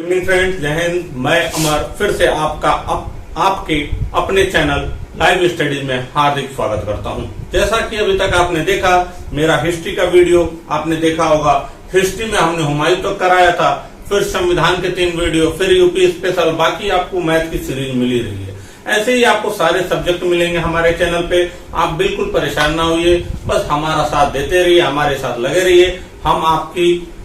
Good evening friends, जय हिंद। मैं अमर फिर से आपके अपने चैनल लाइव स्टडीज में हार्दिक स्वागत करता हूं। जैसा कि अभी तक आपने देखा, मेरा हिस्ट्री का वीडियो आपने देखा होगा। हिस्ट्री में हमने हुमायूं तक कराया था, फिर संविधान के 3 वीडियो, फिर यूपी स्पेशल, बाकी आपको मैथ की सीरीज मिली रही है। ऐसे ही आपको सारे सब्जेक्ट मिलेंगे हमारे चैनल पे। आप बिल्कुल परेशान ना होइए, बस हमारा साथ देते रहिए, हमारे साथ लगे रहिए। हम आपके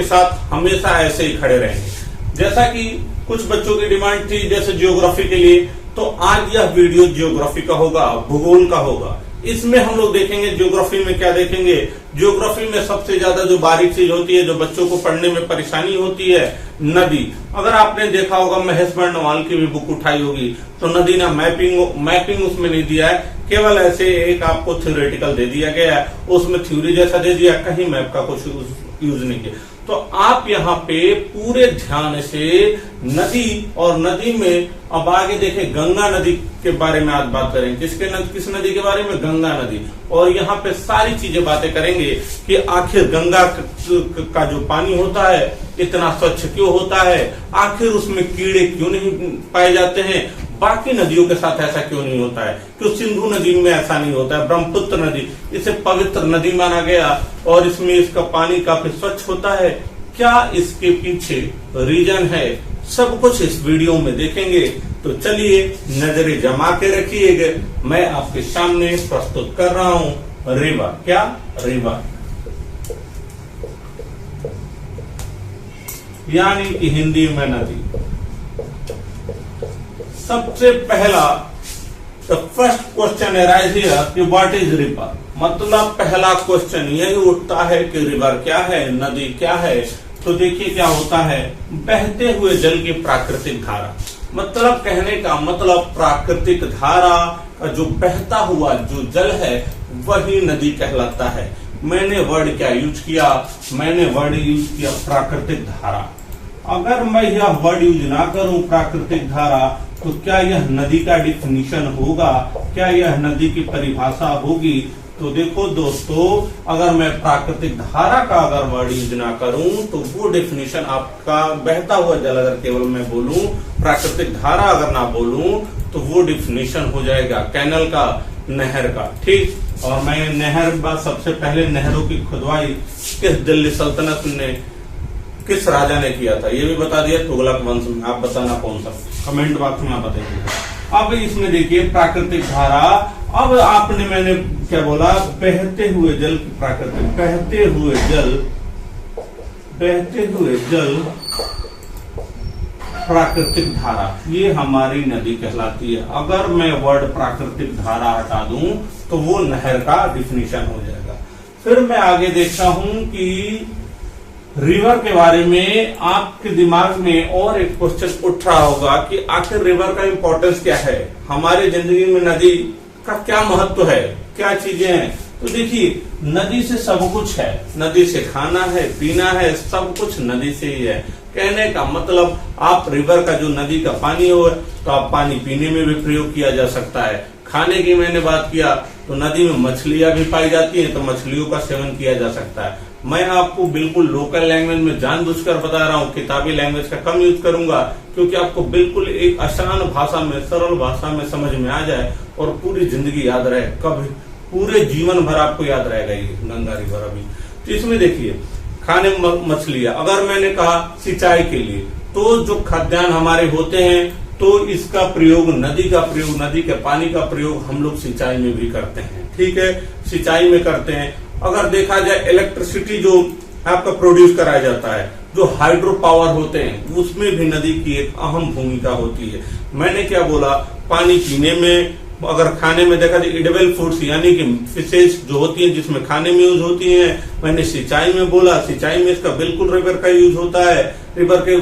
साथ हमेशा ऐसे ही खड़े रहेंगे। जैसा कि कुछ बच्चों की डिमांड थी, जैसे जियोग्राफी के लिए, तो आज यह वीडियो जियोग्राफी का होगा, भूगोल का होगा। इसमें हम लोग देखेंगे जियोग्राफी में क्या देखेंगे। जियोग्राफी में सबसे ज्यादा जो बारीक चीज होती है, जो बच्चों को पढ़ने में परेशानी होती है, नदी। अगर आपने देखा होगा, महेश बर्णवाल की भी बुक उठाई होगी, तो नदी ना मैपिंग उसमें नहीं दिया है, केवल ऐसे एक आपको थ्योरेटिकल दे दिया गया है, उसमें थ्योरी जैसा दे दिया, कहीं मैप का कुछ यूज नहीं किया। तो आप यहाँ पे पूरे ध्यान से नदी और नदी में अब आगे देखें, गंगा नदी के बारे में आज बात करेंगे। किस नदी के बारे में? गंगा नदी। और यहाँ पे सारी चीजें बातें करेंगे कि आखिर गंगा का जो पानी होता है इतना स्वच्छ क्यों होता है, आखिर उसमें कीड़े क्यों नहीं पाए जाते हैं, बाकी नदियों के साथ ऐसा क्यों नहीं होता है, क्यों सिंधु नदी में ऐसा नहीं होता है, ब्रह्मपुत्र नदी इसे पवित्र नदी माना गया और इसमें इसका पानी काफी स्वच्छ होता है, क्या इसके पीछे रीजन है, सब कुछ इस वीडियो में देखेंगे। तो चलिए नजरें जमा के रखिएगा, मैं आपके सामने प्रस्तुत कर रहा हूं रिवर। क्या? रिवर यानी कि हिंदी में नदी। सबसे पहला the first question arise here कि व्हाट इज रिवर। मतलब पहला क्वेश्चन यही उठता है कि रिवर क्या है, नदी क्या है। तो देखिए क्या होता है, बहते हुए जल की प्राकृतिक धारा। मतलब कहने का मतलब प्राकृतिक धारा का जो बहता हुआ जो जल है वही नदी कहलाता है। मैंने वर्ड क्या यूज किया? मैंने वर्ड यूज किया प्राकृतिक धारा। अगर मैं यह वर्ड यूज ना करूं प्राकृतिक धारा, तो क्या यह नदी का डिफिनीशन होगा? क्या यह नदी की परिभाषा होगी? तो देखो दोस्तों, अगर मैं प्राकृतिक धारा का अगर वर्ड यूज ना करूं तो वो डेफिनेशन आपका बहता हुआ जल अगर केवल मैं बोलूं, प्राकृतिक धारा अगर ना बोलूं, तो वो डिफिनेशन हो जाएगा कैनल का, नहर का। ठीक। और मैं नहर सबसे पहले नहरों की खुदवाई किस दिल्ली सल्तनत ने, किस राजा ने किया था, ये भी बता दिया, तुगलक वंश में। आप बताना कौन सा, कमेंट बॉक्स में आप बताइए। अब इसमें देखिए प्राकृतिक धारा। अब मैंने क्या बोला? बहते हुए जल की प्राकृतिक, बहते हुए जल प्राकृतिक धारा, ये हमारी नदी कहलाती है। अगर मैं वर्ड प्राकृतिक धारा हटा दूं तो वो नहर का डिफिनीशन हो जाएगा। फिर मैं आगे देखता हूं कि रिवर के बारे में आपके दिमाग में और एक क्वेश्चन उठ रहा होगा कि आखिर रिवर का इंपॉर्टेंस क्या है, हमारे जिंदगी में नदी का क्या महत्व है, क्या चीजें हैं। तो देखिए, नदी से सब कुछ है, नदी से खाना है, पीना है, सब कुछ नदी से ही है। कहने का मतलब आप रिवर का जो नदी का पानी हो तो आप पानी पीने में भी प्रयोग किया जा सकता है। खाने की मैंने बात किया तो नदी में मछलियां भी पाई जाती हैं, तो मछलियों का सेवन किया जा सकता है। मैं आपको बिल्कुल लोकल लैंग्वेज में जानबूझकर बता रहा हूँ, किताबी लैंग्वेज का कम यूज करूंगा, क्योंकि आपको बिल्कुल एक आसान भाषा में, सरल भाषा में समझ में आ जाए और पूरी जिंदगी याद रहे, कभी पूरे जीवन भर आपको याद रहेगा ये गंगा रिवर। अभी तो इसमें देखिए, खाने मछलियां, अगर मैंने कहा सिंचाई के लिए, तो जो खाद्यान्न हमारे होते हैं, तो इसका प्रयोग, नदी के पानी का प्रयोग हम लोग सिंचाई में भी करते हैं। ठीक है, सिंचाई में करते हैं। अगर देखा जाए इलेक्ट्रिसिटी जो आपका प्रोड्यूस कराया जाता है, जो हाइड्रो पावर होते हैं, उसमें भी नदी की एक अहम भूमिका होती है। मैंने क्या बोला? पानी पीने में, अगर खाने में देखा जाए एडिबल फूड्स यानी कि फिशेज जो होती हैं जिसमें खाने में यूज होती हैं। मैंने सिंचाई में बोला, सिंचाई में इसका बिल्कुल रिवर का यूज होता है। रिवर के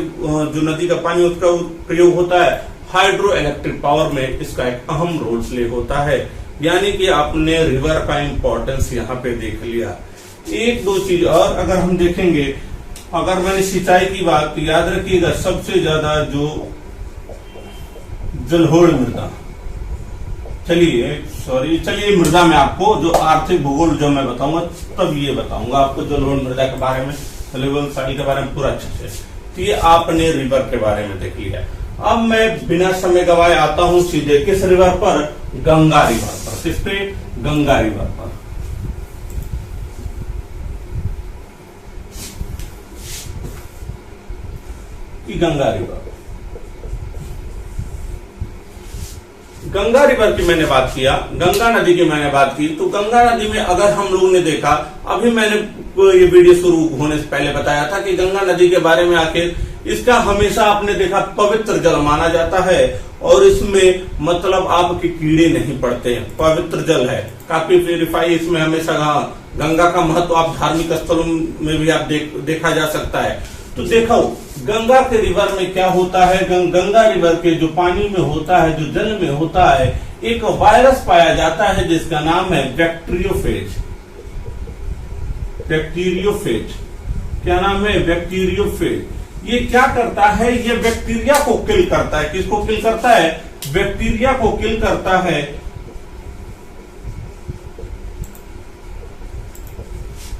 जो नदी का पानी उसका प्रयोग होता है। हाइड्रो इलेक्ट्रिक पावर में इसका एक अहम रोल प्ले होता है। यानी कि आपने रिवर का इंपॉर्टेंस यहाँ पे देख लिया। एक दो चीज और अगर हम देखेंगे, अगर मैंने सिंचाई की बात, तो याद रखिएगा सबसे ज्यादा जो जलोढ़ मृदा, चलिए मृदा में आपको जो आर्थिक भूगोल जो मैं बताऊंगा तब ये बताऊंगा आपको जलोढ़ मृदा के बारे में, लेवल साइल के बारे में पूरा अच्छे से। तो ये आपने रिवर के बारे में देख लिया। अब मैं बिना समय गवाए आता हूं सीधे किस रिवर पर, गंगा रिवर पर। किस पे, गंगा रिवर पर। गंगा रिवर, गंगा रिवर की मैंने बात किया, गंगा नदी की मैंने बात की। तो गंगा नदी में अगर हम लोगों ने देखा, अभी मैंने ये वीडियो शुरू होने से पहले बताया था कि गंगा नदी के बारे में आखिर इसका हमेशा आपने देखा पवित्र जल माना जाता है और इसमें मतलब आपके कीड़े नहीं पड़ते हैं, पवित्र जल है, काफी प्यूरिफाई इसमें हमेशा। गंगा का महत्व आप धार्मिक स्थलों में भी आप देखा जा सकता है। तो देखो गंगा के रिवर में क्या होता है, गंगा रिवर के जो पानी में होता है, जो जल में होता है, एक वायरस पाया जाता है जिसका नाम है बैक्टीरियोफेज। बैक्टीरियोफेज, क्या नाम है, बैक्टीरियोफेज। ये क्या करता है, ये बैक्टीरिया को किल करता है। किसको किल करता है, बैक्टीरिया को किल करता है।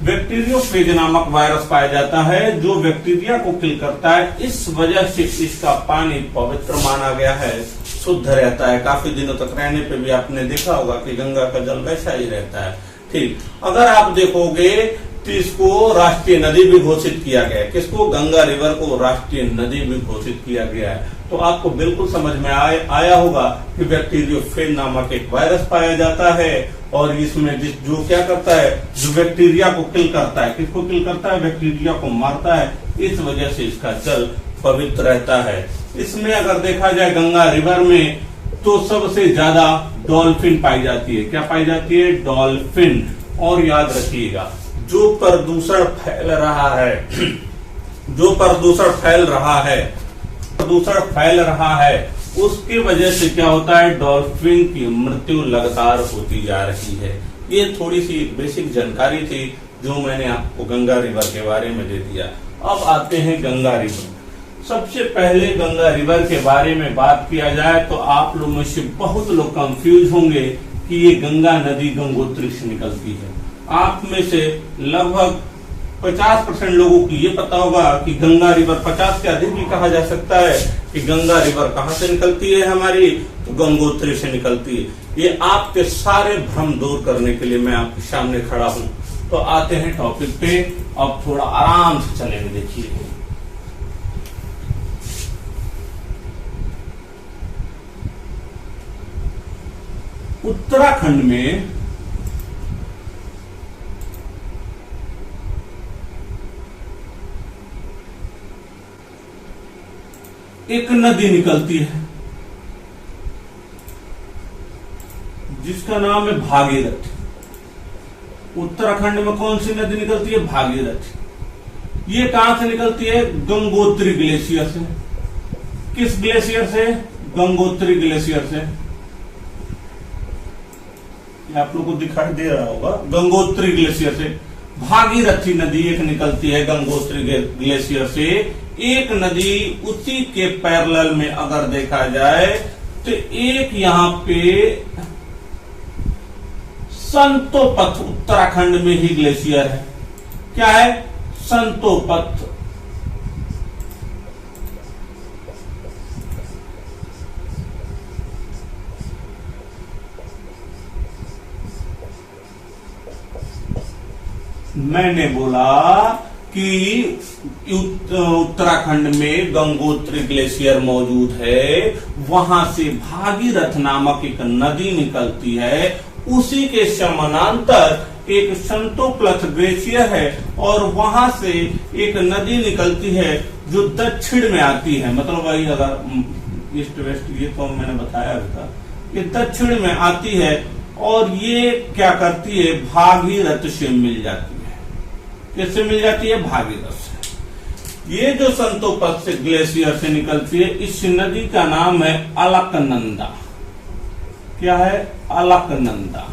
बैक्टीरियोफेज नामक वायरस पाया जाता है जो बैक्टीरिया को किल करता है। इस वजह से इसका पानी पवित्र माना गया है, शुद्ध रहता है। काफी दिनों तक रहने पे भी आपने देखा होगा कि गंगा का जल वैसा ही रहता है। ठीक, अगर आप देखोगे तो इसको राष्ट्रीय नदी भी घोषित किया गया है। किसको, गंगा रिवर को राष्ट्रीय नदी भी घोषित किया गया है। तो आपको बिल्कुल समझ में आया होगा कि बैक्टीरियोफेज नामक एक वायरस पाया जाता है और इसमें जो क्या करता है, जो बैक्टीरिया को किल करता है। किसको किल करता है, बैक्टीरिया को मारता है। इस वजह से इसका जल पवित्र रहता है। इसमें अगर देखा जाए गंगा रिवर में तो सबसे ज्यादा डॉल्फिन पाई जाती है। क्या पाई जाती है, डॉल्फिन। और याद रखिएगा जो प्रदूषण फैल रहा है, जो प्रदूषण फैल रहा है उसकी वजह से क्या होता है, डॉल्फिन की मृत्यु लगातार होती जा रही है। ये थोड़ी सी बेसिक जानकारी थी जो मैंने आपको गंगा रिवर के बारे में दे दिया। अब आते हैं गंगा रिवर। सबसे पहले गंगा रिवर के बारे में बात किया जाए तो आप लोग में से बहुत लोग कंफ्यूज होंगे कि ये गंगा नदी गंगोत्री से निकलती है। आप में से लगभग 50% लोगों को ये पता होगा कि गंगा रिवर, 50 से अधिक भी कहा जा सकता है कि गंगा रिवर कहाँ से निकलती है हमारी, तो गंगोत्री से निकलती है। ये आपके सारे भ्रम दूर करने के लिए मैं आपके सामने खड़ा हूं। तो आते हैं टॉपिक पे, अब थोड़ा आराम से चलेंगे। देखिए उत्तराखंड में एक नदी निकलती है जिसका नाम है भागीरथ। उत्तराखंड में कौन सी नदी निकलती है, भागीरथ। ये कहां से निकलती है, गंगोत्री ग्लेशियर से। किस ग्लेशियर से, गंगोत्री ग्लेशियर से। आप लोग को दिखाई दे रहा होगा, गंगोत्री ग्लेशियर से भागीरथी नदी एक निकलती है गंगोत्री ग्लेशियर से। एक नदी उसी के पैरेलल में अगर देखा जाए तो एक यहाँ पे संतोपथ उत्तराखंड में ही ग्लेशियर है। क्या है, संतोपथ। मैंने बोला कि उत्तराखंड में गंगोत्री ग्लेशियर मौजूद है, वहां से भागीरथ नामक एक नदी निकलती है। उसी के समानांतर एक संतोपथ ग्लेशियर है और वहां से एक नदी निकलती है जो दक्षिण में आती है। मतलब वही अगर ईस्ट वेस्ट, ये तो मैंने बताया था, ये दक्षिण में आती है और ये क्या करती है, भागीरथ से मिल जाती है। किससे मिल जाती है, भागीरथ से। ये जो संतोपथ से ग्लेशियर से निकलती है, इस नदी का नाम है अलकनंदा। क्या है, अलकनंदा।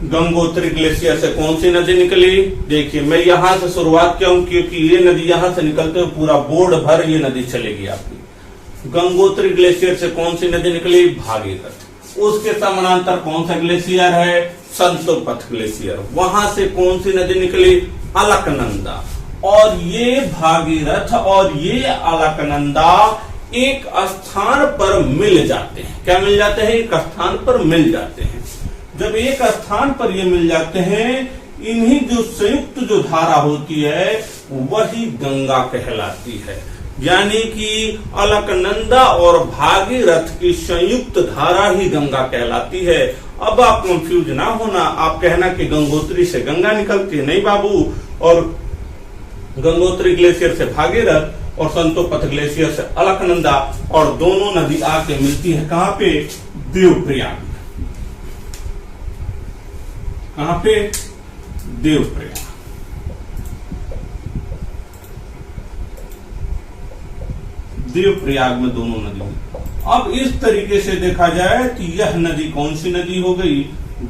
गंगोत्री ग्लेशियर से कौन सी नदी निकली, देखिए मैं यहां से शुरुआत किया हूं क्योंकि ये नदी यहां से निकलते हुए पूरा बोर्ड भर ये नदी चलेगी आपकी। गंगोत्री ग्लेशियर से कौन सी नदी निकली, भागीरथ। उसके समानांतर कौन सा ग्लेशियर है, संतोपथ ग्लेशियर। वहां से कौन सी नदी निकली, अलकनंदा, और ये भागीरथ और ये अलकनंदा एक स्थान पर मिल जाते हैं। क्या मिल जाते हैं? एक स्थान पर मिल जाते हैं। जब एक स्थान पर ये मिल जाते हैं, इन्हीं जो संयुक्त जो धारा होती है वही गंगा कहलाती है। यानी कि अलकनंदा और भागीरथ की संयुक्त धारा ही गंगा कहलाती है। अब आप कंफ्यूज ना होना, आप कहना कि गंगोत्री से गंगा निकलती है। नहीं बाबू, और गंगोत्री ग्लेशियर से भागीरथ और संतोपथ ग्लेशियर से अलकनंदा, और दोनों नदी आके मिलती है कहां पे? देवप्रयाग। कहां पे? देवप्रयाग। देवप्रयाग में दोनों नदी। अब इस तरीके से देखा जाए तो यह नदी कौन सी नदी हो गई?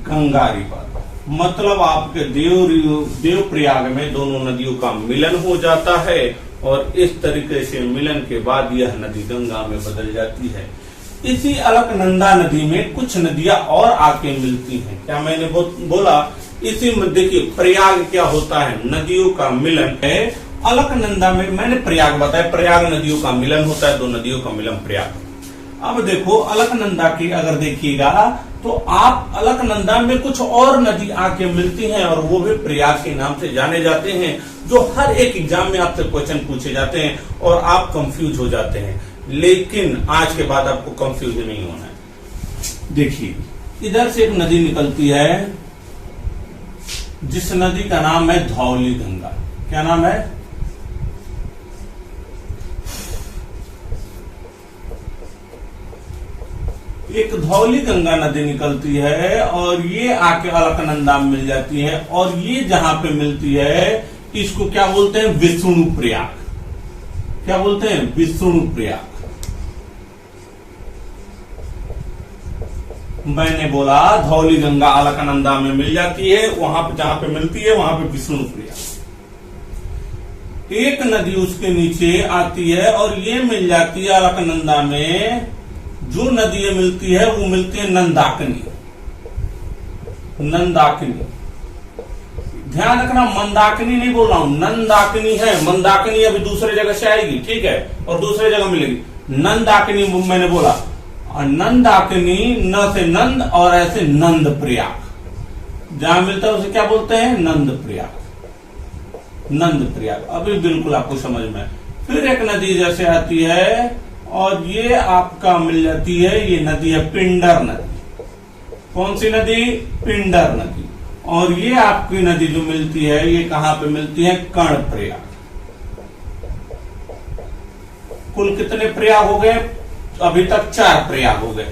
गंगा रिवर। मतलब आपके देवप्रयाग में दोनों नदियों का मिलन हो जाता है, और इस तरीके से मिलन के बाद यह नदी गंगा में बदल जाती है। इसी अलकनंदा नदी में कुछ नदियां और आके मिलती हैं। क्या मैंने बोला? इसी में देखिए, प्रयाग क्या होता है? नदियों का मिलन है। अलकनंदा में मैंने प्रयाग बताया, प्रयाग नदियों का मिलन होता है, दो नदियों का मिलन प्रयाग। अब देखो अलकनंदा की अगर देखिएगा तो आप अलकनंदा में कुछ और नदी आके मिलती हैं, और वो भी प्रयाग के नाम से जाने जाते हैं, जो हर एक एग्जाम में आपसे क्वेश्चन पूछे जाते हैं और आप कंफ्यूज हो जाते हैं। लेकिन आज के बाद आपको कंफ्यूज नहीं होना है। देखिए, इधर से एक नदी निकलती है जिस नदी का नाम है धौली गंगा। क्या नाम है? एक धौली गंगा नदी निकलती है, और ये आके अलकनंदा में मिल जाती है, और ये जहां पे मिलती है इसको क्या बोलते हैं? विष्णु प्रयाग। क्या बोलते हैं? विष्णु प्रयाग। मैंने बोला धौली गंगा अलकनंदा में मिल जाती है, वहां पे जहां पे मिलती है वहां पे विष्णु प्रयाग। एक नदी उसके नीचे आती है और ये मिल जाती है अलकनंदा में। जो नदी मिलती है वो मिलती है नंदाकिनी। नंदाकिनी, ध्यान रखना, मंदाकिनी नहीं बोल रहा हूं, नंदाकिनी है। मंदाकिनी अभी दूसरे जगह से आएगी, ठीक है, और दूसरे जगह मिलेगी। नंदाकिनी मैंने बोला, और नंदाकिनी न से नंद और ऐसे नंद प्रयाग जहां मिलता है उसे क्या बोलते हैं? नंद प्रयाग। नंद प्रयाग अभी बिल्कुल आपको समझ में। फिर एक नदी जैसे आती है और ये आपका मिल जाती है, ये नदी है पिंडर नदी। कौन सी नदी? पिंडर नदी। और ये आपकी नदी जो मिलती है ये कहां पे मिलती है? कर्णप्रयाग। कुल कितने प्रयाग हो गए? अभी तक 4 प्रयाग हो गए।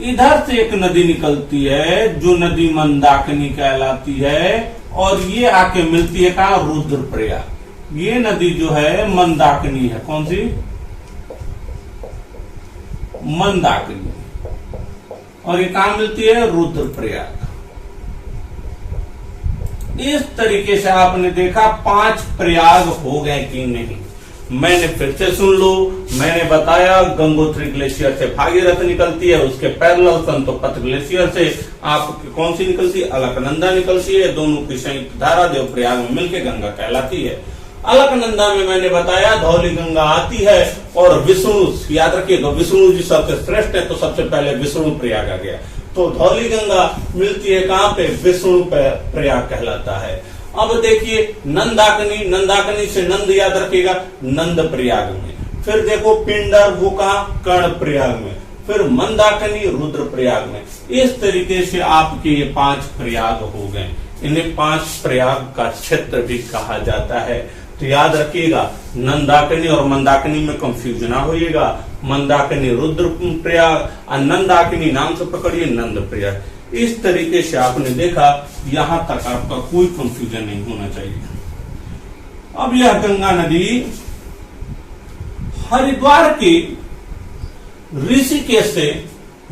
इधर से एक नदी निकलती है जो नदी मंदाकिनी कहलाती है, और ये आके मिलती है कहा? रुद्रप्रयाग। ये नदी जो है मंदाकिनी है। कौन सी? मंदाकिनी। और ये कहां मिलती है? रुद्रप्रयाग। इस तरीके से आपने देखा 5 प्रयाग हो गए कि नहीं। मैंने फिर से सुन लो, मैंने बताया गंगोत्री ग्लेशियर से भागीरथ निकलती है, उसके पैरेलल संतोपथ ग्लेशियर से आप कौन सी निकलती है? अलकनंदा निकलती है। दोनों की संयुक्त धारा देवप्रयाग में मिलकर गंगा कहलाती है। अलकनंदा में मैंने बताया धौली गंगा आती है, और विष्णु, याद रखिएगा विष्णु जी सबसे श्रेष्ठ है, तो सबसे पहले विष्णु प्रयाग आ गया। तो धौली गंगा मिलती है कहां पे? विष्णु प्रयाग कहलाता है। अब देखिए नंदाकिनी, नंदाकिनी से नंद याद रखिएगा, नंद प्रयाग में। फिर देखो पिंडर, वो कहा? कर्ण प्रयाग में। फिर मंदाकिनी रुद्र प्रयाग में। इस तरीके से आपके ये 5 प्रयाग हो गए। इन्हें 5 प्रयाग का क्षेत्र भी कहा जाता है। तो याद रखिएगा नंदाकिनी और मंदाकिनी में कंफ्यूजन ना होइएगा। मंदाकिनी रुद्र प्रयाग और नंदाकिनी नाम से पकड़िए नंद प्रयाग। इस तरीके से आपने देखा, यहां तक आपका कोई कंफ्यूजन नहीं होना चाहिए। अब यह गंगा नदी हरिद्वार के ऋषिकेश से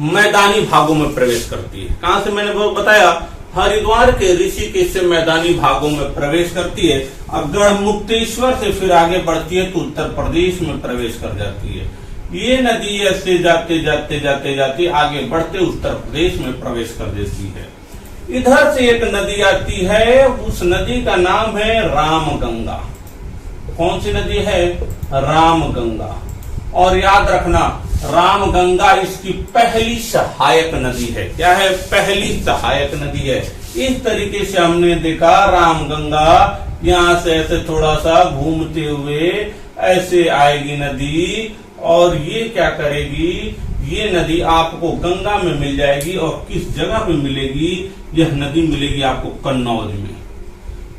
मैदानी भागों में प्रवेश करती है। कहां से? मैंने वो बताया, हरिद्वार के ऋषिकेश से मैदानी भागों में प्रवेश करती है। अब गढ़मुक्तेश्वर से फिर आगे बढ़ती है तो उत्तर प्रदेश में प्रवेश कर जाती है। ये नदी ऐसे जाते जाते जाते जाते आगे बढ़ते उत्तर प्रदेश में प्रवेश कर देती है। इधर से एक नदी आती है, उस नदी का नाम है रामगंगा। कौन सी नदी है? रामगंगा। और याद रखना, रामगंगा इसकी पहली सहायक नदी है। क्या है? पहली सहायक नदी है। इस तरीके से हमने देखा रामगंगा यहां से ऐसे थोड़ा सा घूमते हुए ऐसे आएगी नदी, और ये क्या करेगी, ये नदी आपको गंगा में मिल जाएगी। और किस जगह पे मिलेगी? यह नदी मिलेगी आपको कन्नौज में।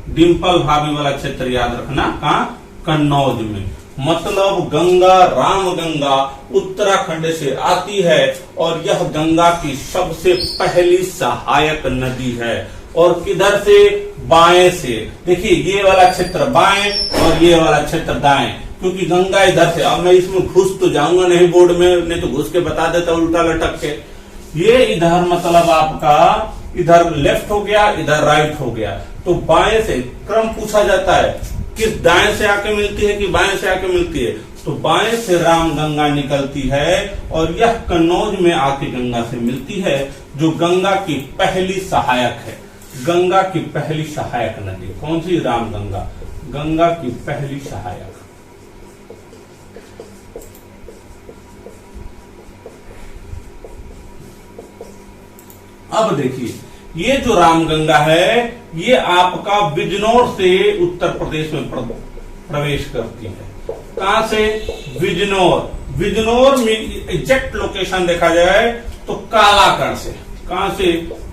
डिम्पल भाभी वाला क्षेत्र याद रखना, कहां? कन्नौज में। मतलब गंगा, रामगंगा उत्तराखंड से आती है और यह गंगा की सबसे पहली सहायक नदी है। और किधर से? बाएं से। देखिए ये वाला क्षेत्र बाएं और ये वाला क्षेत्र दाएं, क्योंकि गंगा इधर से। अब मैं इसमें घुस तो जाऊंगा नहीं बोर्ड में, नहीं तो घुस के बता देता उल्टा लटक के। ये इधर मतलब आपका इधर लेफ्ट हो गया, इधर राइट हो गया। तो बाएं से क्रम पूछा जाता है, किस दाएं से आके मिलती है कि बाएं से आके मिलती है? तो बाएं से रामगंगा निकलती है और यह कन्नौज में आके गंगा से मिलती है, जो गंगा की पहली सहायक है। गंगा की पहली सहायक नदी कौन सी? रामगंगा, गंगा की पहली सहायक। अब देखिए, ये जो रामगंगा है ये आपका बिजनौर से उत्तर प्रदेश में प्रवेश करती है। कहां से? बिजनौर। बिजनौर में एग्जैक्ट लोकेशन देखा जाए तो कालागढ़ से। कहां से?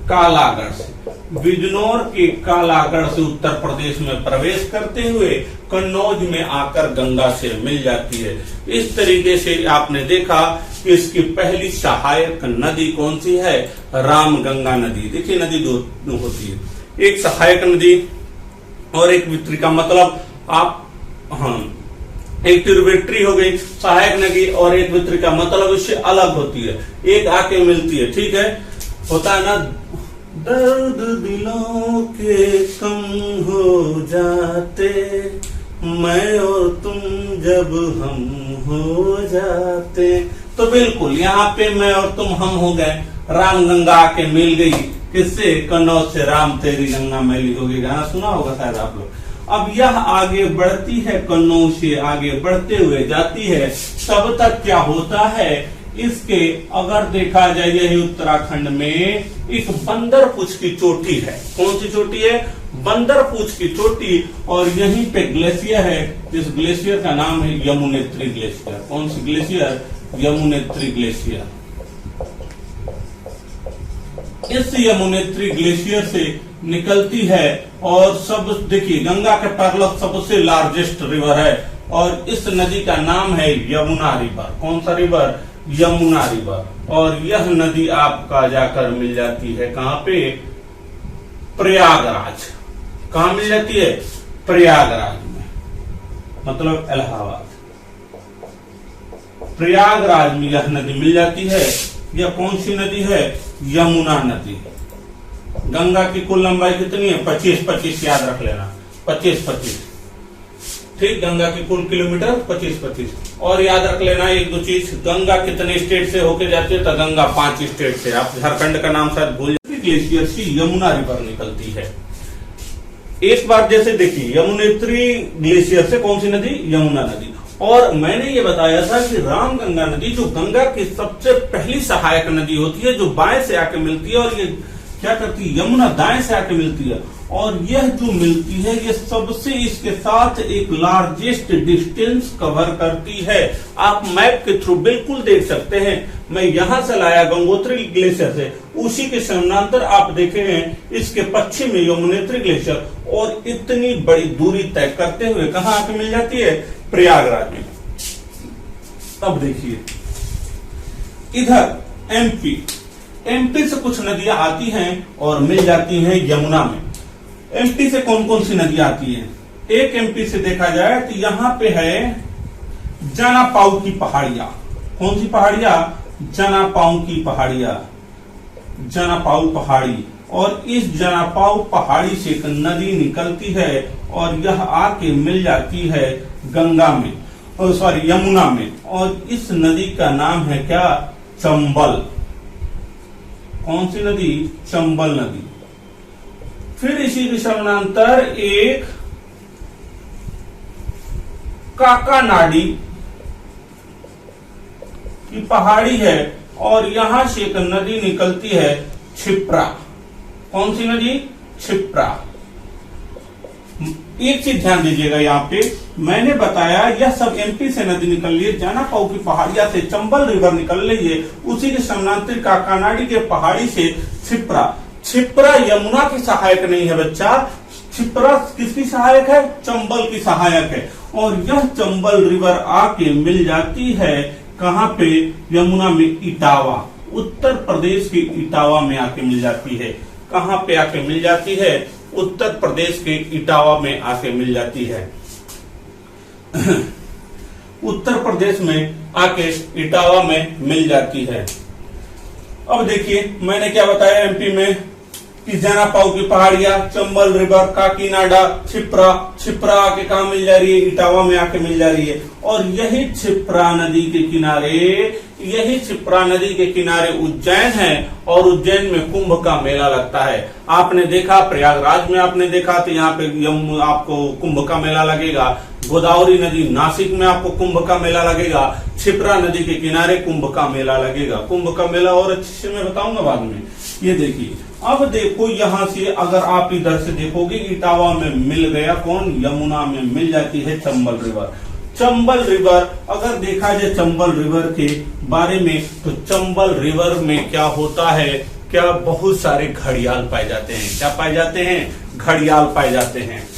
कालागढ़ से। बिजनौर के कालागढ़ से उत्तर प्रदेश में प्रवेश करते हुए कन्नौज में आकर गंगा से मिल जाती है। इस तरीके से आपने देखा कि इसकी पहली सहायक नदी कौन सी है? रामगंगा नदी। देखिए नदी दो होती है, एक सहायक नदी और एक वितरिका। मतलब आप एक ट्रिब्यूटरी हो गई सहायक नदी और एक वितरिका, मतलब इससे अलग होती है, एक आके मिलती है। ठीक है, होता है ना, दर्द दिलों के कम हो जाते, मैं और तुम जब हम हो जाते। तो बिल्कुल यहाँ पे मैं और तुम हम हो गए, रामगंगा आके मिल गई। किससे? कन्नौज से। राम तेरी गंगा मैली होगी, गाना सुना होगा शायद आप लोग। अब यह आगे बढ़ती है, कन्नौज से आगे बढ़ते हुए जाती है, तब तक क्या होता है, इसके अगर देखा जाए यही उत्तराखंड में एक बंदरपुछ की चोटी है। कौन सी चोटी है? बंदरपुछ की चोटी। और यहीं पे ग्लेशियर है, जिस ग्लेशियर का नाम है यमुनेत्री ग्लेशियर। कौन सी ग्लेशियर? यमुनेत्री ग्लेशियर। इस यमुनेत्री ग्लेशियर से निकलती है और सब देखिए गंगा के पैरेलल सबसे लार्जेस्ट रिवर है, और इस नदी का नाम है यमुना रिवर। कौन सा रिवर? यमुना रिवर। और यह नदी आपका जाकर मिल जाती है कहां पे? प्रयागराज। कहां मिल जाती है? प्रयागराज में, मतलब इलाहाबाद। प्रयागराज में यह नदी मिल जाती है। यह कौन सी नदी है? यमुना नदी। गंगा की कुल लंबाई कितनी है? 25-25 याद रख लेना, 25-25। ठीक, गंगा की कुल किलोमीटर 25-25। और याद रख लेना एक दो चीज, गंगा कितने स्टेट से होके जाती है? तो गंगा 5 स्टेट से। आप झारखंड का नाम शायद भूल जाते। ग्लेशियर से यमुना रिवर निकलती है। एक बार जैसे देखिए, यमुनेत्री ग्लेशियर से कौन सी नदी? यमुना नदी। और मैंने ये बताया था कि रामगंगा नदी जो गंगा की सबसे पहली सहायक नदी होती है, जो बाएं से आके मिलती है, और ये क्या करती है? यमुना दाएं से आके मिलती है। और यह जो मिलती है ये सबसे इसके साथ एक लार्जेस्ट डिस्टेंस कवर करती है। आप मैप के थ्रू बिल्कुल देख सकते हैं। मैं यहां से लाया गंगोत्री ग्लेशियर से, उसी के समानांतर आप देखे हैं इसके पश्चिम में यमुनेत्री ग्लेशियर, और इतनी बड़ी दूरी तय करते हुए कहां आके मिल जाती है? प्रयागराज में। अब देखिए इधर एमपी से कुछ नदियां आती हैं और मिल जाती हैं यमुना में। एमपी से कौन कौन सी नदी आती है? एक एमपी से देखा जाए तो यहाँ पे है जनापाऊ की पहाड़ियां। कौन सी पहाड़ियां? जनापाऊ की पहाड़ियां, जनापाऊ पहाड़ी। और इस जनापाऊ पहाड़ी से एक नदी निकलती है और यह आके मिल जाती है गंगा में, और सॉरी यमुना में। और इस नदी का नाम है क्या? चंबल। कौन सी नदी? चंबल नदी। फिर इसी के समानांतर एक काकानाडी की पहाड़ी है और यहां से एक नदी निकलती है, क्षिप्रा। कौन सी नदी? क्षिप्रा। एक चीज ध्यान दीजिएगा, यहाँ पे मैंने बताया यह सब एमपी से नदी निकल रही है, जानापाऊ की पहाड़िया से चंबल रिवर निकल रही है, उसी के समानांतर काकानाडी के पहाड़ी से क्षिप्रा। क्षिप्रा यमुना की सहायक नहीं है बच्चा, क्षिप्रा किसकी सहायक है? चंबल की सहायक है। और यह चंबल रिवर आके मिल जाती है कहां पे? यमुना में इटावा, उत्तर प्रदेश के इटावा में आके मिल जाती है। कहां पे आके मिल जाती है? उत्तर प्रदेश के इटावा में आके मिल जाती है। उत्तर प्रदेश में आके इटावा में मिल जाती है। अब देखिए मैंने क्या बताया एमपी में कि जानापाऊ की पहाड़ियां, चंबल रिवर, काकीनाडा, क्षिप्रा। क्षिप्रा आके कहा मिल जा रही है? इटावा में आके मिल जा रही है। और यही क्षिप्रा नदी के किनारे उज्जैन है और उज्जैन में कुंभ का मेला लगता है। आपने देखा प्रयागराज में, आपने देखा तो यहाँ पे आपको कुंभ का मेला लगेगा। गोदावरी नदी नासिक में आपको कुंभ का मेला लगेगा। क्षिप्रा नदी के किनारे कुंभ का मेला लगेगा। कुंभ का मेला और अच्छे से मैं बताऊंगा बाद में। ये देखिए, अब देखो यहां से अगर आप इधर से देखोगे, इटावा में मिल गया कौन? यमुना में मिल जाती है चंबल रिवर। चंबल रिवर अगर देखा जाए चंबल रिवर के बारे में, तो चंबल रिवर में क्या होता है? क्या बहुत सारे घड़ियाल पाए जाते हैं। क्या पाए जाते हैं? घड़ियाल पाए जाते हैं।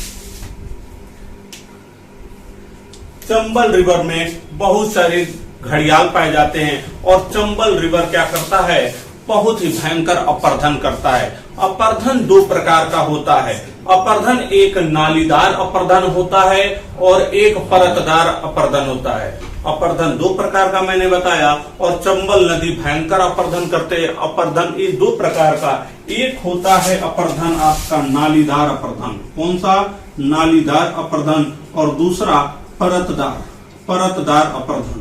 चंबल रिवर में बहुत सारे घड़ियाल पाए जाते हैं। और चंबल रिवर क्या करता है? बहुत ही भयंकर अपर्धन करता है। अपर्धन दो प्रकार का होता है। अपर्धन एक नालीदार अपर्धन होता है और एक परतदार अपर्धन होता है। अपर्धन दो प्रकार का मैंने बताया और चंबल नदी भयंकर अपर्धन करते हैं। अपर्धन इस दो प्रकार का, एक होता है अपर्धन आपका नालीदार अपर्धन। कौन सा? नालीदार अपर्धन। और दूसरा परतदार अपर्धन।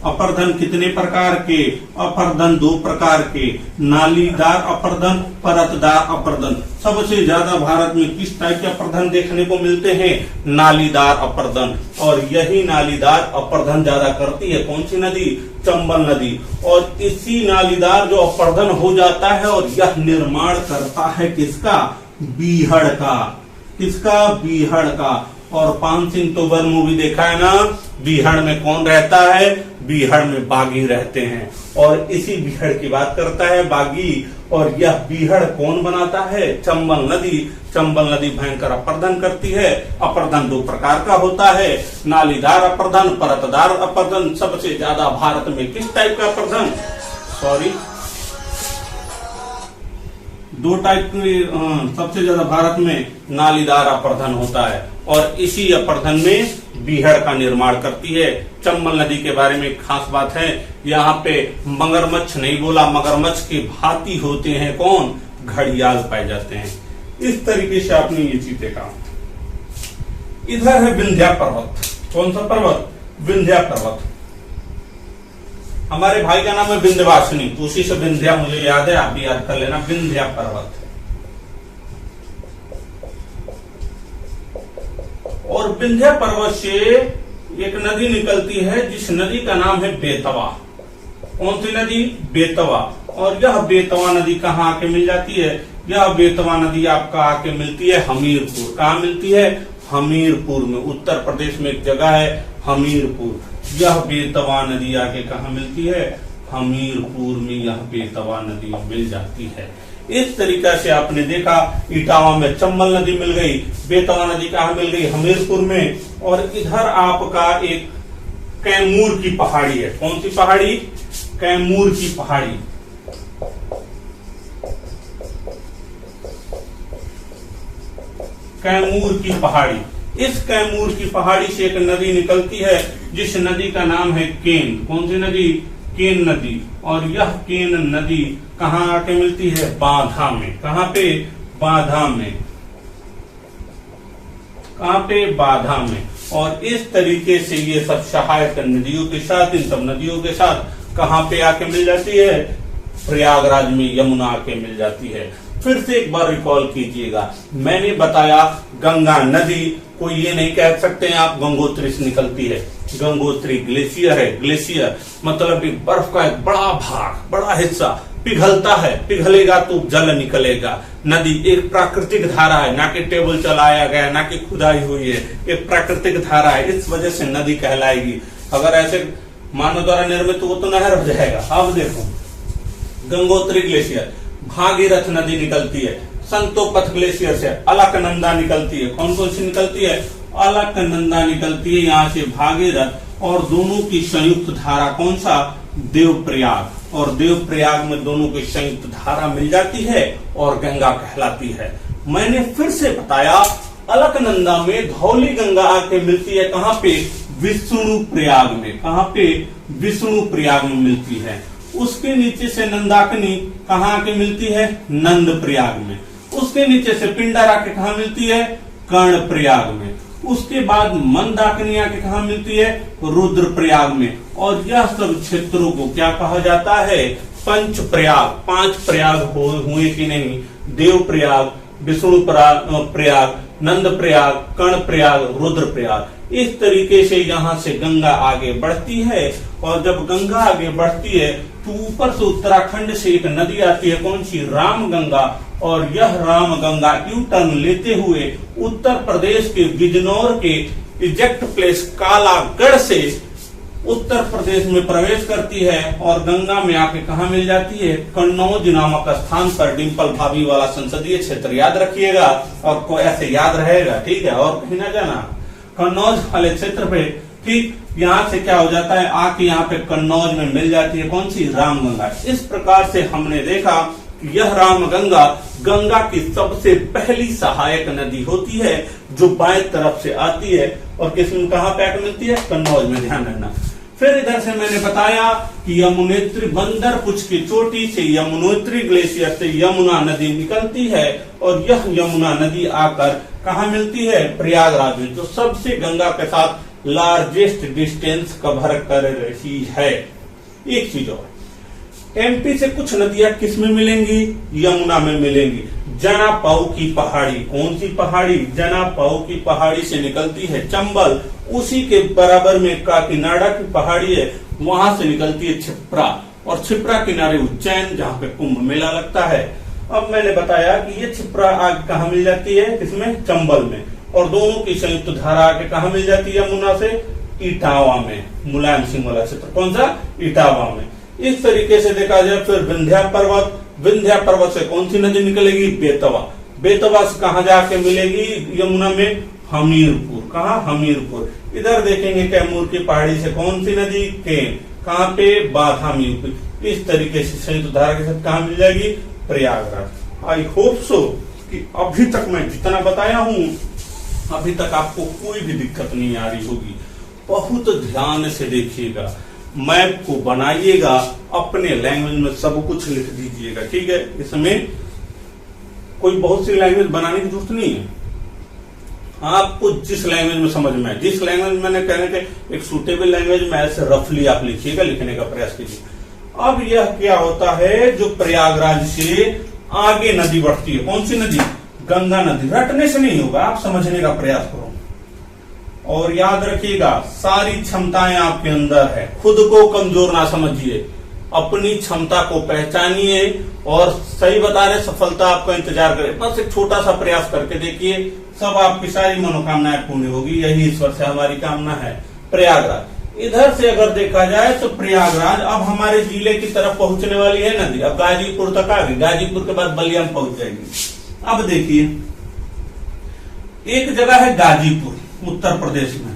अपर्धन कितने प्रकार के? अपर्धन दो प्रकार के, नालीदार अपर्धन, परतदार अपर्धन। सबसे ज्यादा भारत में किस टाइप के अपर्धन देखने को मिलते हैं? नालीदार अपर्धन। और यही नालीदार अपर्धन ज्यादा करती है कौन सी नदी? चंबल नदी। और इसी नालीदार जो अपर्धन हो जाता है और यह निर्माण करता है किसका? बीहड़ का। किसका? बीहड़ का। और पान सिंह तोमर मूवी देखा है ना? बीहड़ में कौन रहता है? बीहड़ में बागी रहते हैं। और इसी बीहड़ की बात करता है बागी। और यह बीहड़ कौन बनाता है? चंबल नदी। चंबल नदी भयंकर अपर्धन करती है। अपर्धन दो प्रकार का होता है, नालीदार अपर्धन, परतदार अपर्धन। सबसे ज्यादा भारत में किस टाइप का अपर्धन? दो टाइप के सबसे ज्यादा भारत में नालीदार अपर्धन होता है। और इसी अपर्धन में बीहड़ का निर्माण करती है। चंबल नदी के बारे में खास बात है, यहाँ पे मगरमच्छ नहीं बोला, मगरमच्छ की भांति होते हैं कौन? घड़ियाल पाए जाते हैं। इस तरीके से आपने ये चीजें कहा। इधर है विंध्या पर्वत। कौन सा पर्वत? विंध्या पर्वत। हमारे भाई का नाम है विंध्यवासिनी, उसी से विंध्या मुझे याद है, आप भी याद कर लेना। विंध्या पर्वत। और विंध्या पर्वत से एक नदी निकलती है जिस नदी का नाम है बेतवा। कौन सी नदी? बेतवा। और यह बेतवा नदी कहाँ आके मिल जाती है? यह बेतवा नदी आपका आके मिलती है हमीरपुर। कहाँ मिलती है? हमीरपुर में। उत्तर प्रदेश में एक जगह है हमीरपुर। यह बेतवा नदी आके कहाँ मिलती है? हमीरपुर में यह बेतवा नदी मिल जाती है। इस तरीका से आपने देखा, इटावा में चंबल नदी मिल गई, बेतवा नदी कहाँ मिल गई? हमीरपुर में। और इधर आपका एक कैमूर की पहाड़ी है। कौन सी पहाड़ी? कैमूर की पहाड़ी। कैमूर की पहाड़ी। इस कैमूर की पहाड़ी से एक नदी निकलती है जिस नदी का नाम है केन। कौन सी नदी? केन नदी। और यह केन नदी कहाँ आके मिलती है? बांधा में। कहाँ पे? बांधा में। कहाँ पे? बांधा में। और इस तरीके से ये सब सहायक नदियों के साथ, इन सब नदियों के साथ कहाँ पे आके मिल जाती है? प्रयागराज में यमुना आके मिल जाती है। फिर से एक बार रिकॉल कीजिएगा, मैंने बताया गंगा नदी कोई ये नहीं कह सकते हैं आप गंगोत्री से निकलती है। गंगोत्री ग्लेशियर है, ग्लेशियर मतलब कि बर्फ का एक बड़ा भाग, बड़ा हिस्सा पिघलता है, पिघलेगा तो जल निकलेगा। नदी एक प्राकृतिक धारा है, ना कि टेबल चलाया गया, ना कि खुदाई हुई है, एक प्राकृतिक धारा है, इस वजह से नदी कहलाएगी। अगर ऐसे मानव द्वारा निर्मित हो तो नहर हो जाएगा। अब देखो गंगोत्री ग्लेशियर, भागीरथ नदी निकलती है, संतोपथ ग्लेशियर से अलकनंदा निकलती है। कौन कौन सी निकलती है? अलकनंदा निकलती है यहाँ से भागीरथ, और दोनों की संयुक्त धारा कौन सा? देवप्रयाग। और देवप्रयाग में दोनों की संयुक्त धारा मिल जाती है और गंगा कहलाती है। मैंने फिर से बताया अलकनंदा में धौली गंगा आके मिलती है, कहाँ पे? विष्णु प्रयाग में। कहाँ पे? विष्णु प्रयाग में मिलती है। उसके नीचे से नंदाकिनी कहाँ आके मिलती है? नंद प्रयाग में। उसके नीचे से पिंडर आके कहाँ मिलती है? कर्ण प्रयाग में। उसके बाद मंदाकिनी आके कहाँ मिलती है? रुद्र प्रयाग में। और यह सब क्षेत्रों को क्या कहा जाता है? पंच प्रयाग। 5 प्रयाग हुए कि नहीं? देव प्रयाग, विष्णु प्रयाग, नंद प्रयाग, कर्ण प्रयाग, रुद्र प्रयाग। इस तरीके से यहाँ से गंगा आगे बढ़ती है, और जब गंगा आगे बढ़ती है तो ऊपर से उत्तराखंड से एक नदी आती है, कौन सी? राम गंगा। और यह राम गंगा यू टर्न लेते हुए उत्तर प्रदेश के बिजनौर के इजेक्ट प्लेस कालागढ़ से उत्तर प्रदेश में प्रवेश करती है, और गंगा में आके कहा मिल जाती है? कन्नौज नामक स्थान पर। डिम्पल भाभी वाला संसदीय क्षेत्र याद रखिएगा, और को ऐसे याद रहेगा, ठीक है, और कहीं ना जाना। कन्नौज वाले क्षेत्र पे, ठीक, यहाँ से क्या हो जाता है? आके यहाँ पे कन्नौज में मिल जाती है कौन सी? राम गंगा। इस प्रकार से हमने देखा कि यह राम गंगा गंगा की सबसे पहली सहायक नदी होती है, जो बाएं तरफ से आती है, और किसमें कहाँ पे आकर मिलती है? कन्नौज में, ध्यान रखना। फिर इधर से मैंने बताया कि यमुनोत्री बंदर पुछ की चोटी से यमुनोत्री ग्लेशियर से यमुना नदी निकलती है, और यह यमुना नदी आकर कहाँ मिलती है? प्रयागराज में, जो सबसे गंगा के साथ लार्जेस्ट डिस्टेंस कवर कर रही है। एक चीज और, एमपी से कुछ नदियां किस में मिलेंगी? यमुना में मिलेंगी। जनापाऊ की पहाड़ी, कौन सी पहाड़ी? जनापाऊ की पहाड़ी से निकलती है चंबल, उसी के बराबर में काकीनाडा की पहाड़ी है, वहां से निकलती है छिप्रा, और छिप्रा किनारे उज्जैन, जहाँ पे कुंभ मेला लगता है। अब मैंने बताया कि ये छिप्रा आग कहाँ मिल जाती है? किसमें? चंबल में। और दोनों की संयुक्त धारा आके कहाँ मिल जाती है? यमुना से इटावा में, मुलायम सिंह वाला क्षेत्र, कौन सा? इटावा में। इस तरीके से देखा जाए फिर विंध्या पर्वत, विंध्या पर्वत से कौन सी नदी निकलेगी? बेतवा। बेतवा से कहा जाके मिलेगी? यमुना में हमीरपुर। कहा? हमीरपुर। इधर देखेंगे कैमूर की पहाड़ी से कौन सी नदी? केन। कहाँ पे? बाघामीर। इस तरीके से संयुक्त धारा के साथ कहा मिल जाएगी? प्रयागराज। आई होप सो कि अभी तक मैं जितना बताया हूँ, अभी तक आपको कोई भी दिक्कत नहीं आ रही होगी। बहुत ध्यान से देखिएगा, मैप को बनाइएगा, अपने लैंग्वेज में सब कुछ लिख दीजिएगा, ठीक है। इसमें कोई बहुत सी लैंग्वेज बनाने की जरूरत नहीं है, आपको जिस लैंग्वेज में समझ में आए, जिस लैंग्वेज में मैंने कहने के एक सूटेबल लैंग्वेज में ऐसे रफली आप लिखिएगा, लिखने का प्रयास कीजिए। अब यह क्या होता है, जो प्रयागराज से आगे नदी बढ़ती है, कौन सी नदी? गंगा नदी। रटने से नहीं होगा, आप समझने का प्रयास करो। और याद रखिएगा, सारी क्षमताएं आपके अंदर है, खुद को कमजोर ना समझिए, अपनी क्षमता को पहचानिए, और सही बता रहे, सफलता आपका इंतजार करे। बस एक छोटा सा प्रयास करके देखिए, सब आपकी सारी मनोकामनाएं पूर्ण होगी, यही ईश्वर से हमारी कामना है। प्रयागराज, इधर से अगर देखा जाए तो प्रयागराज अब हमारे जिले की तरफ पहुंचने वाली है नदी। अब गाजीपुर तक आ गई, गाजीपुर के बाद बलिया पहुंच जाएगी। अब देखिए, एक जगह है गाजीपुर उत्तर प्रदेश में,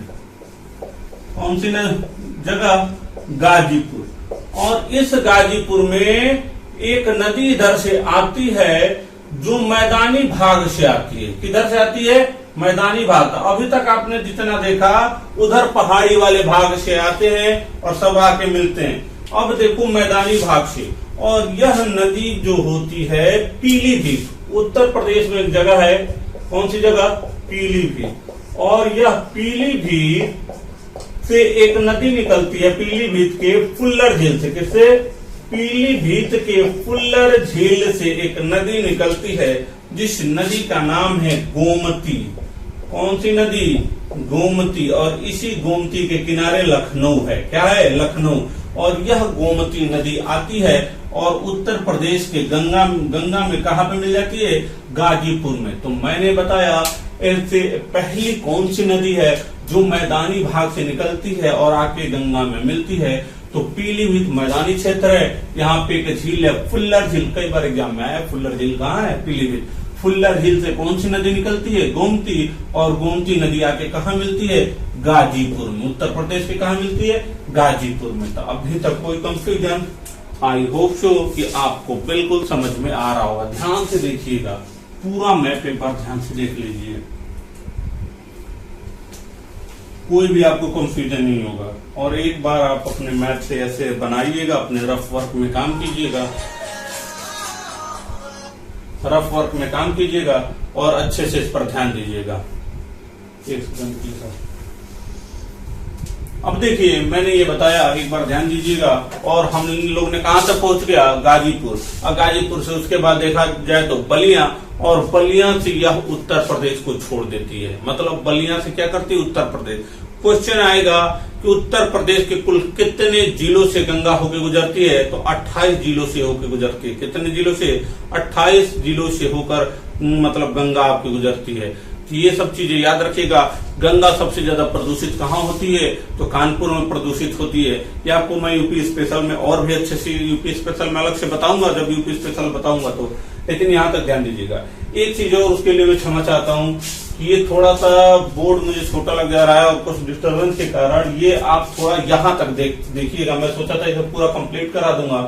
कौन सी जगह? गाजीपुर। और इस गाजीपुर में एक नदी इधर से आती है, जो मैदानी भाग से आती है। किधर से आती है? मैदानी भाग। अभी तक आपने जितना देखा उधर पहाड़ी वाले भाग से आते हैं और सब आके मिलते हैं। अब देखो मैदानी भाग से, और यह नदी जो होती है पीलीभीत, उत्तर प्रदेश में एक जगह है, कौन सी जगह? पीलीभीत। और यह पीलीभीत से एक नदी निकलती है, पीलीभीत के फुल्लर झील से। किससे? पीलीभीत के फुल्लर झील से एक नदी निकलती है जिस नदी का नाम है गोमती। कौन सी नदी? गोमती। और इसी गोमती के किनारे लखनऊ है। क्या है? लखनऊ। और यह गोमती नदी आती है और उत्तर प्रदेश के गंगा में कहां पे मिल जाती है? गाजीपुर में। तो मैंने बताया इससे पहली कौन सी नदी है जो मैदानी भाग से निकलती है और आके गंगा में मिलती है? तो पीलीभीत मैदानी क्षेत्र है। यहाँ पे एक झील है फुल्लर झील, कई बार एग्जाम में आया फुल्लर झील कहाँ है? पीलीभीत। फुल्लर झील से कौन सी नदी निकलती है? गोमती। और गोमती नदी आके कहाँ मिलती है? गाजीपुर में। उत्तर प्रदेश के कहाँ मिलती है? गाजीपुर में। तो अभी तक कोई कंफ्यूजन? आई होप सो कि आपको बिल्कुल समझ में आ रहा होगा। ध्यान से देखिएगा, पूरा मैप पेपर ध्यान से देख लीजिए, कोई भी आपको कंफ्यूजन नहीं होगा। और एक बार आप अपने मैथ से ऐसे बनाइएगा, अपने रफ वर्क में काम कीजिएगा, रफ वर्क में काम कीजिएगा और अच्छे से इस पर ध्यान दीजिएगा। एक सेकंड की सर। अब देखिए मैंने ये बताया, एक बार ध्यान दीजिएगा। और हम लोग ने कहां तक पहुंच गया? गाजीपुर। और गाजीपुर से उसके बाद देखा जाए तो बलिया, और बलिया से यह उत्तर प्रदेश को छोड़ देती है। मतलब बलिया से क्या करती है? उत्तर प्रदेश। क्वेश्चन आएगा कि उत्तर प्रदेश के कुल कितने जिलों से गंगा होकर गुजरती है? तो 28 जिलों से होकर गुजरती है। कितने जिलों से? 28 जिलों से होकर मतलब गंगा आपकी गुजरती है। तो ये सब चीजें याद रखिएगा। गंगा सबसे ज्यादा प्रदूषित कहाँ होती है? तो कानपुर में प्रदूषित होती है। ये आपको मैं यूपी स्पेशल में और भी अच्छे से यूपी स्पेशल में अलग से बताऊंगा, जब यूपी स्पेशल बताऊंगा तो। लेकिन यहाँ तक ध्यान दीजिएगा। एक चीज और उसके लिए मैं क्षमा चाहता हूँ कि ये थोड़ा सा बोर्ड मुझे छोटा लग जा रहा है और कुछ डिस्टर्बेंस के कारण ये आप थोड़ा यहाँ तक देखिएगा। मैं सोचा था इसे पूरा कंप्लीट करा दूंगा,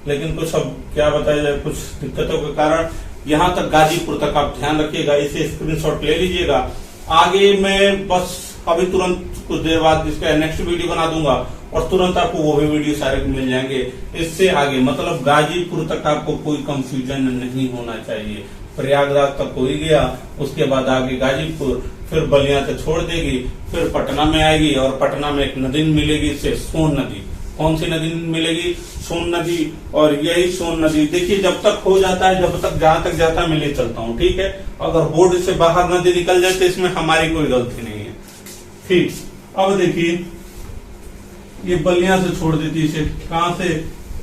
लेकिन कुछ अब क्या बताया जाए, कुछ दिक्कतों के कारण यहाँ तक गाजीपुर तक आप ध्यान रखिएगा। इसे स्क्रीनशॉट ले लीजिएगा। आगे मैं बस अभी तुरंत कुछ देर बाद इसका नेक्स्ट वीडियो बना दूंगा और तुरंत आपको वो भी वीडियो सारे मिल जाएंगे। इससे आगे मतलब गाजीपुर तक आपको कोई कंफ्यूजन नहीं होना चाहिए। प्रयागराज तक हो ही गया, उसके बाद आगे गाजीपुर, फिर बलिया से छोड़ देगी, फिर पटना में आएगी और पटना में एक नदी मिलेगी, इससे सोन नदी। कौन सी नदी मिलेगी? सोन नदी। और यही सोन नदी देखिए जब तक हो जाता है, जब तक जहां तक जाता है मैं ले चलता हूँ, ठीक है। अगर बोर्ड से बाहर नदी निकल जाए तो इसमें हमारी कोई गलती नहीं है, ठीक। अब देखिए ये बलिया से छोड़ देती है, इसे कहां से?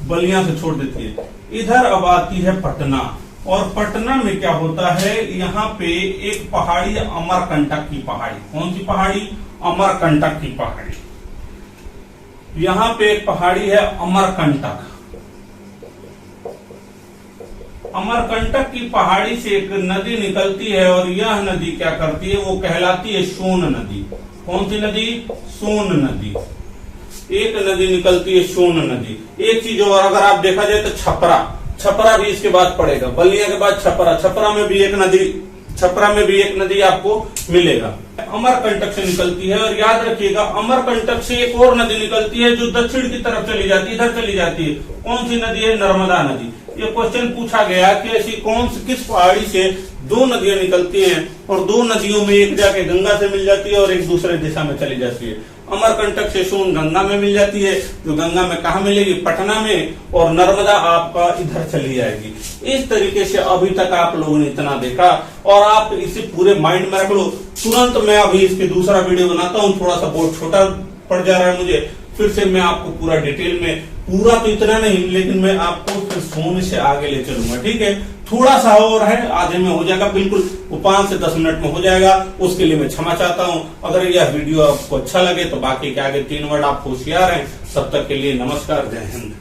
बलिया से छोड़ देती है। इधर अब आती है पटना, और पटना में क्या होता है? यहाँ पे एक पहाड़ी है अमरकंटक की पहाड़ी। कौन सी पहाड़ी? अमरकंटक की पहाड़ी। यहाँ पे एक पहाड़ी है अमरकंटक। अमरकंटक की पहाड़ी से एक नदी निकलती है और यह नदी क्या करती है? वो कहलाती है सोन नदी। कौन सी नदी? सोन नदी। एक नदी निकलती है सोन नदी। एक चीज और, अगर आप देखा जाए तो छपरा भी इसके बाद पड़ेगा। बलिया के बाद छपरा में भी एक नदी आपको मिलेगा। अमरकंटक से निकलती है। और याद रखिएगा अमरकंटक से एक और नदी निकलती है जो दक्षिण की तरफ चली जाती है, इधर चली जाती है। कौन सी नदी है? नर्मदा नदी। ये क्वेश्चन पूछा गया कि ऐसी किस पहाड़ी से दो नदियां निकलती हैं और दो नदियों में एक जाके गंगा से मिल जाती है और एक दूसरे दिशा में चली जाती है। अमरकंटक से सोन गंगा में मिल जाती है, जो गंगा में कहा मिलेगी? पटना में। और नर्मदा आपका इधर चली जाएगी। इस तरीके से अभी तक आप लोगों ने इतना देखा और आप इसे पूरे माइंड में रख लो। तुरंत मैं अभी इसके दूसरा वीडियो बनाता हूँ, थोड़ा सा बहुत छोटा पड़ जा रहा है मुझे, फिर से मैं आपको पूरा डिटेल में, पूरा तो इतना नहीं लेकिन मैं आपको फिर सोने से आगे ले चलूंगा, ठीक है। थोड़ा सा और है, आधे में हो जाएगा, बिल्कुल वो 5 से 10 मिनट में हो जाएगा। उसके लिए मैं क्षमा चाहता हूँ। अगर यह वीडियो आपको अच्छा लगे तो बाकी के आगे 3 वर्ड आप होशियार हैं। तब तक के लिए नमस्कार, जय हिंद।